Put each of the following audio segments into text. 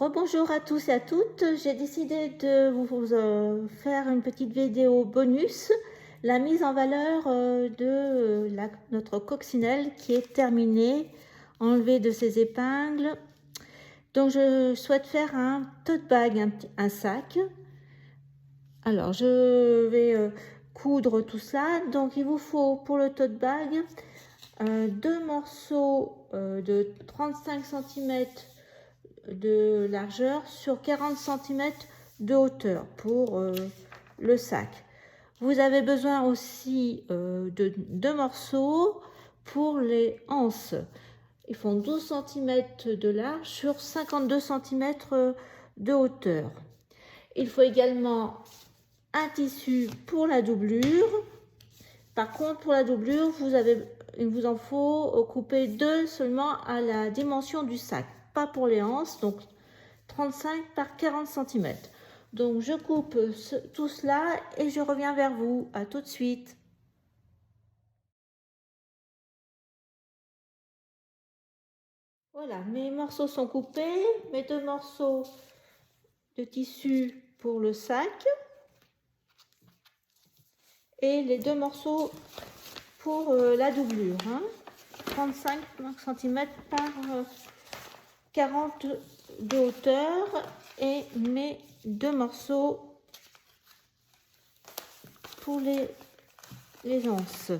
Rebonjour à tous et à toutes, j'ai décidé de vous faire une petite vidéo bonus, la mise en valeur de notre coccinelle qui est terminée, enlevée de ses épingles. Donc je souhaite faire un tote bag, un sac. Alors je vais coudre tout cela, donc il vous faut pour le tote bag deux morceaux de 35 cm de largeur sur 40 cm de hauteur pour le sac. Vous avez besoin aussi de deux morceaux pour les anses. Ils font 12 cm de large sur 52 cm de hauteur. Il faut également un tissu pour la doublure. Par contre, pour la doublure, il vous en faut couper deux seulement à la dimension du sac, pas pour les anses, donc 35 par 40 cm. Donc je coupe tout cela et je reviens vers vous. À tout de suite. Voilà, mes morceaux sont coupés, mes deux morceaux de tissu pour le sac et les deux morceaux pour la doublure, 35 cm par 40 de hauteur et mes deux morceaux pour les anses.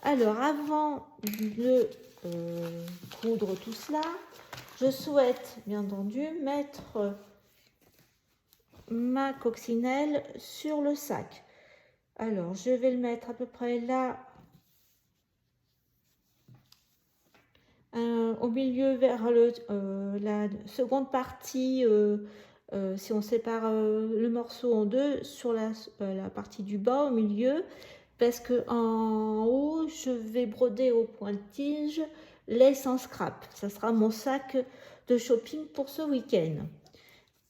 Alors avant de coudre tout cela, je souhaite bien entendu mettre ma coccinelle sur le sac. Alors je vais le mettre à peu près là, au milieu vers la seconde partie, si on sépare le morceau en deux, sur la partie du bas au milieu, parce que en haut je vais broder au point-tige les sans scrap. Ça sera mon sac de shopping pour ce week-end.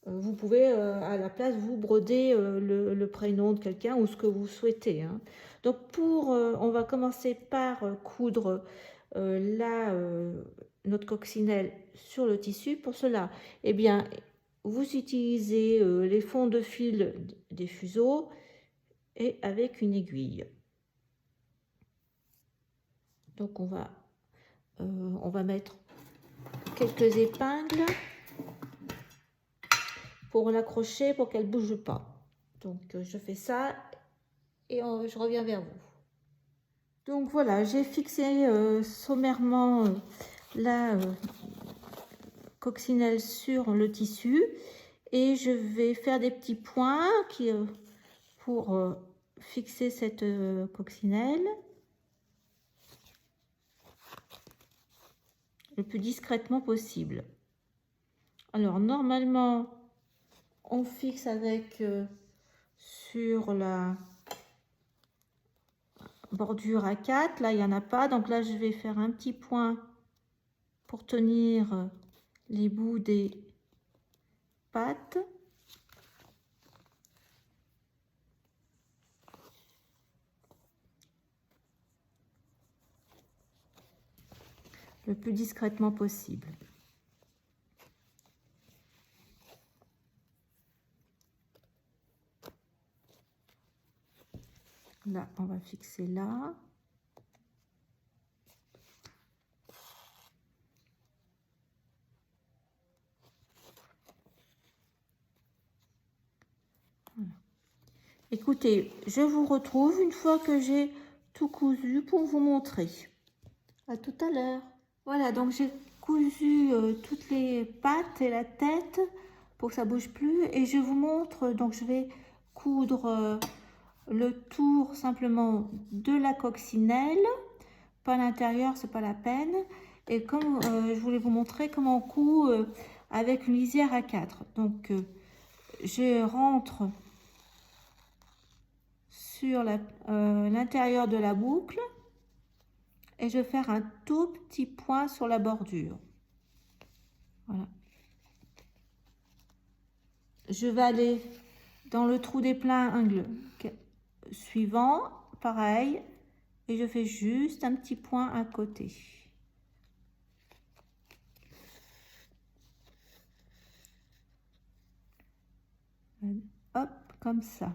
Vous pouvez à la place vous broder le prénom de quelqu'un ou ce que vous souhaitez, Donc on va commencer par coudre notre coccinelle sur le tissu. Pour cela, eh bien, vous utilisez les fonds de fil des fuseaux et avec une aiguille. Donc on va mettre quelques épingles pour l'accrocher pour qu'elle bouge pas. Donc je fais ça et je reviens vers vous. Donc voilà, j'ai fixé sommairement la coccinelle sur le tissu et je vais faire des petits points pour fixer cette coccinelle le plus discrètement possible. Alors normalement on fixe avec sur la bordure A4, là il n'y en a pas, donc là je vais faire un petit point pour tenir les bouts des pattes. Le plus discrètement possible. Là, on va fixer là. Voilà. Écoutez, je vous retrouve une fois que j'ai tout cousu pour vous montrer. À tout à l'heure. Voilà, donc j'ai cousu toutes les pattes et la tête pour que ça bouge plus. Et je vous montre, donc je vais coudre le tour simplement de la coccinelle. Pas l'intérieur, c'est pas la peine. Et comme je voulais vous montrer comment on coud avec une lisière A4. Donc je rentre sur l'intérieur de la boucle et je vais faire un tout petit point sur la bordure. Voilà. Je vais aller dans le trou d'épingle suivant, pareil, et je fais juste un petit point à côté. hop, comme ça.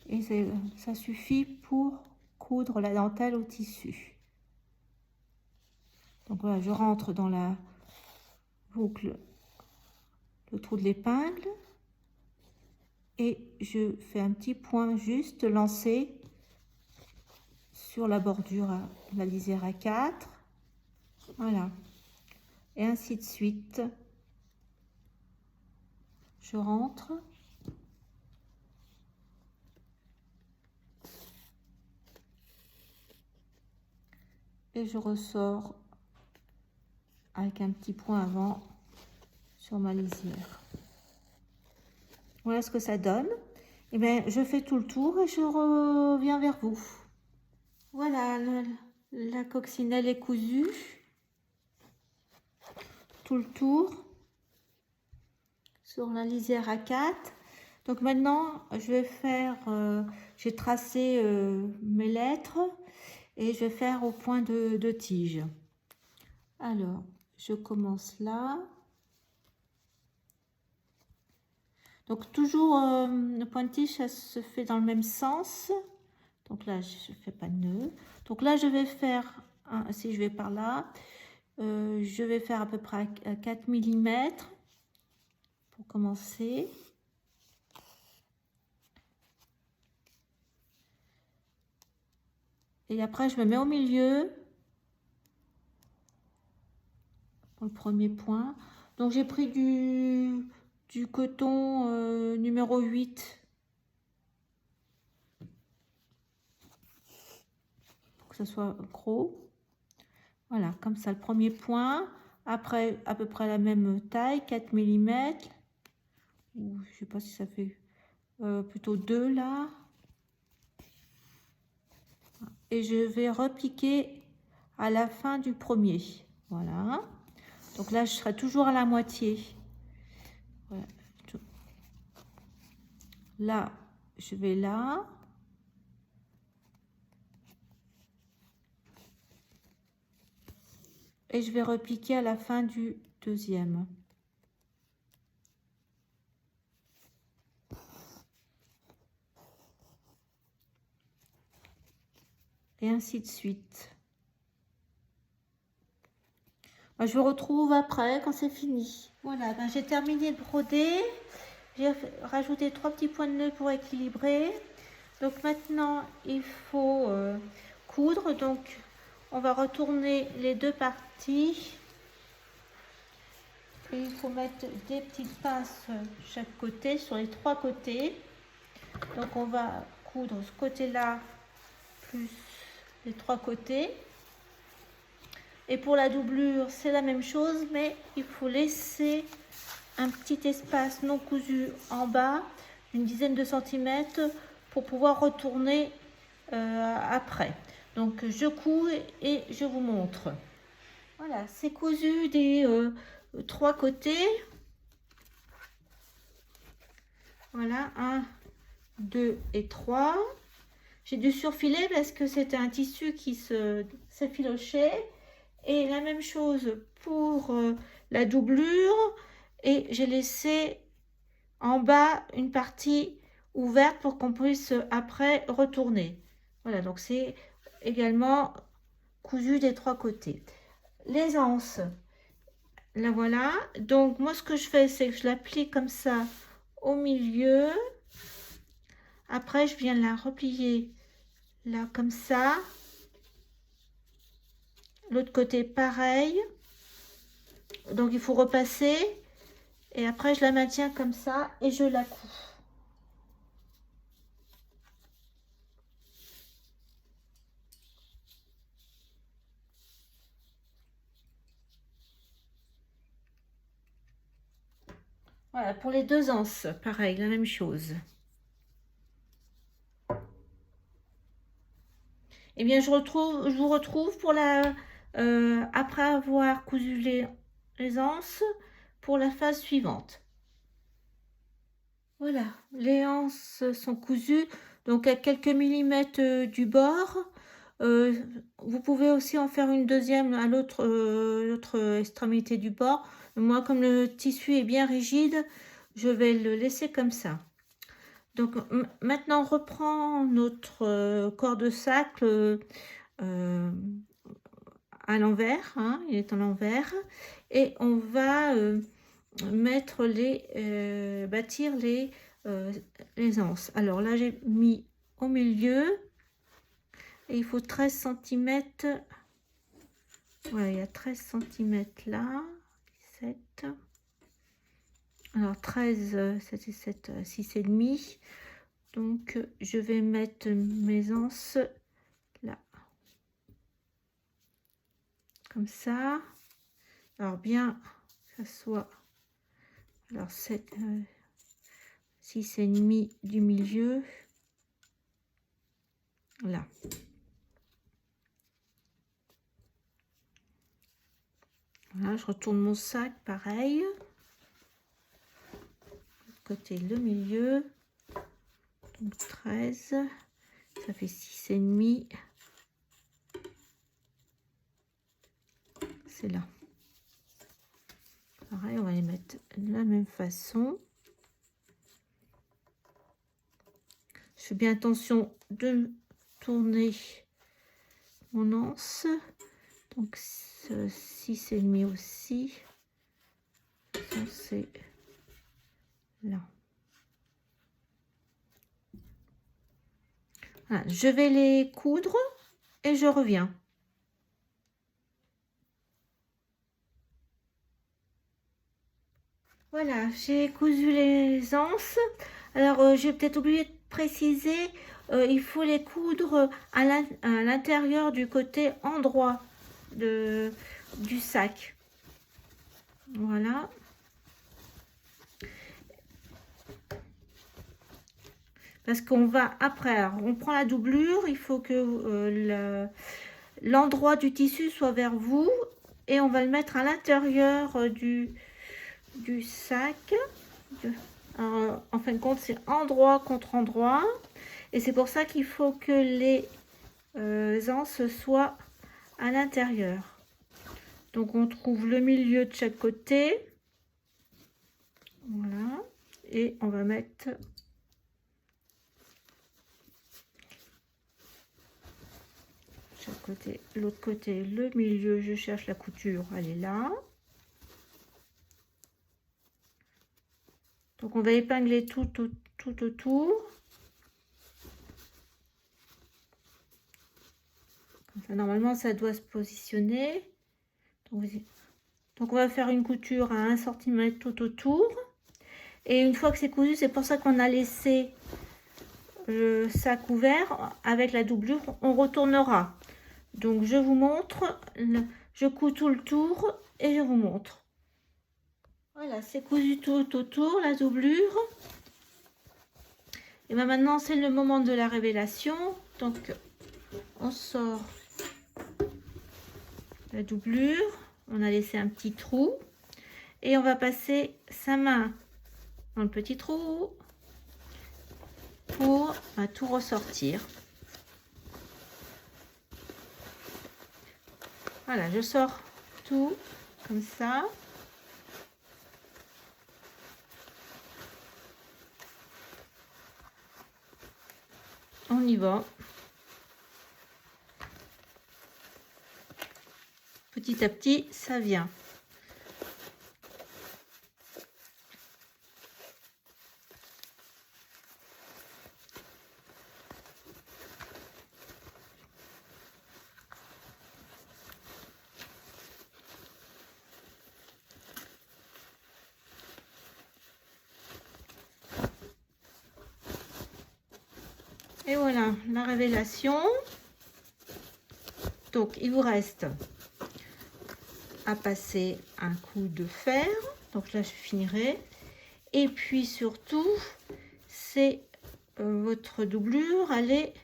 Et ça suffit pour coudre la dentelle au tissu. Donc voilà, je rentre dans la boucle, le trou de l'épingle, et je fais un petit point juste lancé sur la bordure, la lisière à 4. Voilà, et ainsi de suite. Je rentre. Et je ressors avec un petit point avant sur ma lisière. Voilà ce que ça donne. Et bien, je fais tout le tour et je reviens vers vous. Voilà, la coccinelle est cousue. Tout le tour sur la lisière à 4. Donc maintenant, je vais faire, j'ai tracé mes lettres et je vais faire au point de tige. Alors, je commence là. Donc toujours le point de tige, ça se fait dans le même sens. Donc là, je ne fais pas de nœud. Donc là, je vais faire, si je vais par là, je vais faire à peu près 4 mm pour commencer. Et après, je me mets au milieu pour le premier point. Donc j'ai pris du coton numéro 8. Pour que ça soit gros. Voilà, comme ça, le premier point. Après, à peu près la même taille, 4 mm. Ou, je sais pas si ça fait plutôt 2 là. Et je vais repiquer à la fin du premier. Voilà. Donc là, je serai toujours à la moitié. Voilà. Là, je vais là. Et je vais repiquer à la fin du deuxième. Et ainsi de suite. Moi, je vous retrouve après quand c'est fini. Voilà, ben, j'ai terminé de broder. J'ai rajouté 3 petits points de nœud pour équilibrer. Donc maintenant, il faut coudre. Donc, on va retourner les deux parties. Et il faut mettre des petites pinces chaque côté, sur les 3 côtés. Donc, on va coudre ce côté-là, plus les 3 côtés. Et pour la doublure, c'est la même chose, mais il faut laisser un petit espace non cousu en bas, une dizaine de centimètres, pour pouvoir retourner après. Donc je couds et je vous montre. Voilà, c'est cousu des 3 côtés. Voilà, 1, 2 et 3. J'ai dû surfiler parce que c'était un tissu qui s'effilochait. Et la même chose pour la doublure. Et j'ai laissé en bas une partie ouverte pour qu'on puisse après retourner. Voilà, donc c'est également cousu des 3 côtés. Les anses, la voilà. Donc moi ce que je fais, c'est que je la plie comme ça au milieu. Après je viens la replier là comme ça. L'autre côté pareil. Donc il faut repasser. Et après je la maintiens comme ça et je la couds. Voilà, pour les 2 anses, pareil, la même chose. Eh bien, je vous retrouve pour après avoir cousu les anses pour la phase suivante. Voilà, les anses sont cousues donc à quelques millimètres du bord. Vous pouvez aussi en faire une deuxième à l'autre extrémité du bord. Moi, comme le tissu est bien rigide, je vais le laisser comme ça. Donc maintenant, on reprend notre corps de sac à l'envers, hein, il est à l'envers, et on va mettre bâtir les anses. Alors là, j'ai mis au milieu et il faut 13 cm. Voilà, il y a 13 cm là, 17. Alors 13, c'était 7, 6 et demi. Donc je vais mettre mes anses là, comme ça. Alors bien que ça soit, alors 7, 6 et demi du milieu, là. Voilà, je retourne mon sac, pareil. Côté le milieu, donc 13, ça fait 6 et demi. C'est là. Pareil, on va les mettre de la même façon. Je fais bien attention de tourner mon anse. Donc 6 et demi aussi. C'est là. Voilà, je vais les coudre et je reviens. Voilà, j'ai cousu les anses. Alors, j'ai peut-être oublié de préciser, il faut les coudre à l'intérieur du côté endroit du sac. Voilà. Parce qu'on va, après, on prend la doublure, il faut que l'endroit du tissu soit vers vous et on va le mettre à l'intérieur du sac. Alors, en fin de compte, c'est endroit contre endroit. Et c'est pour ça qu'il faut que les anses soient à l'intérieur. Donc, on trouve le milieu de chaque côté. Voilà. Et on va mettre chaque côté, l'autre côté, le milieu. Je cherche la couture, elle est là. Donc, on va épingler tout autour. Normalement, ça doit se positionner. Donc, on va faire une couture à 1 cm tout autour. Et une fois que c'est cousu, c'est pour ça qu'on a laissé le sac ouvert avec la doublure. On retournera. Donc, je vous montre. Je couds tout le tour et je vous montre. Voilà, c'est cousu tout autour, la doublure. Et bien maintenant, c'est le moment de la révélation. Donc, on sort la doublure. On a laissé un petit trou. Et on va passer sa main dans le petit trou pour tout ressortir. Voilà, je sors tout comme ça. On y va. Petit à petit, ça vient. Et voilà, la révélation. Donc, il vous reste à passer un coup de fer. Donc là, je finirai. Et puis surtout, c'est votre doublure, elle est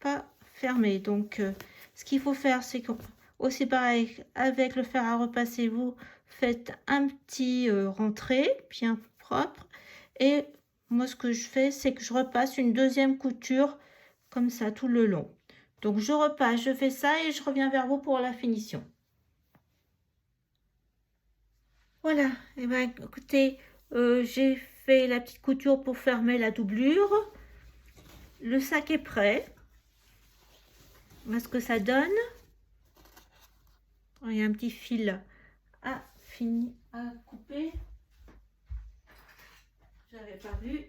pas fermée. Donc, ce qu'il faut faire, c'est que aussi pareil, avec le fer à repasser, vous faites un petit rentré bien propre. Et moi, ce que je fais, c'est que je repasse une deuxième couture comme ça tout le long. Donc je repasse, je fais ça et je reviens vers vous pour la finition. Voilà, et ben écoutez, j'ai fait la petite couture pour fermer la doublure. Le sac est prêt. Voilà ce que ça donne. Il y a un petit fil à couper. J'avais pas vu.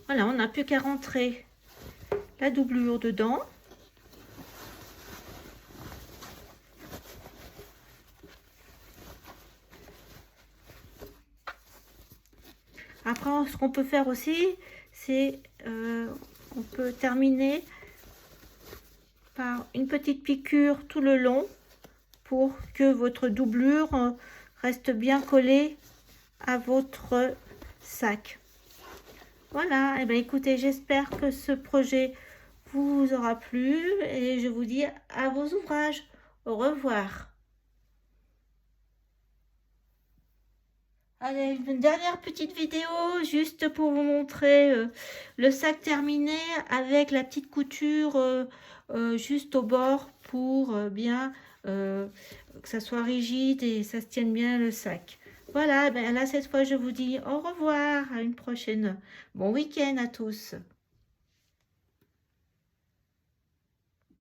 Voilà, on n'a plus qu'à rentrer la doublure dedans. Après, ce qu'on peut faire aussi, c'est on peut terminer par une petite piqûre tout le long pour que votre doublure reste bien collée à votre sac. Voilà, et bien écoutez, j'espère que ce projet vous aura plu et je vous dis à vos ouvrages. Au revoir. Allez, une dernière petite vidéo juste pour vous montrer le sac terminé avec la petite couture juste au bord pour bien que ça soit rigide et ça se tienne bien le sac. Voilà, ben là cette fois je vous dis au revoir, à une prochaine. Bon week-end à tous.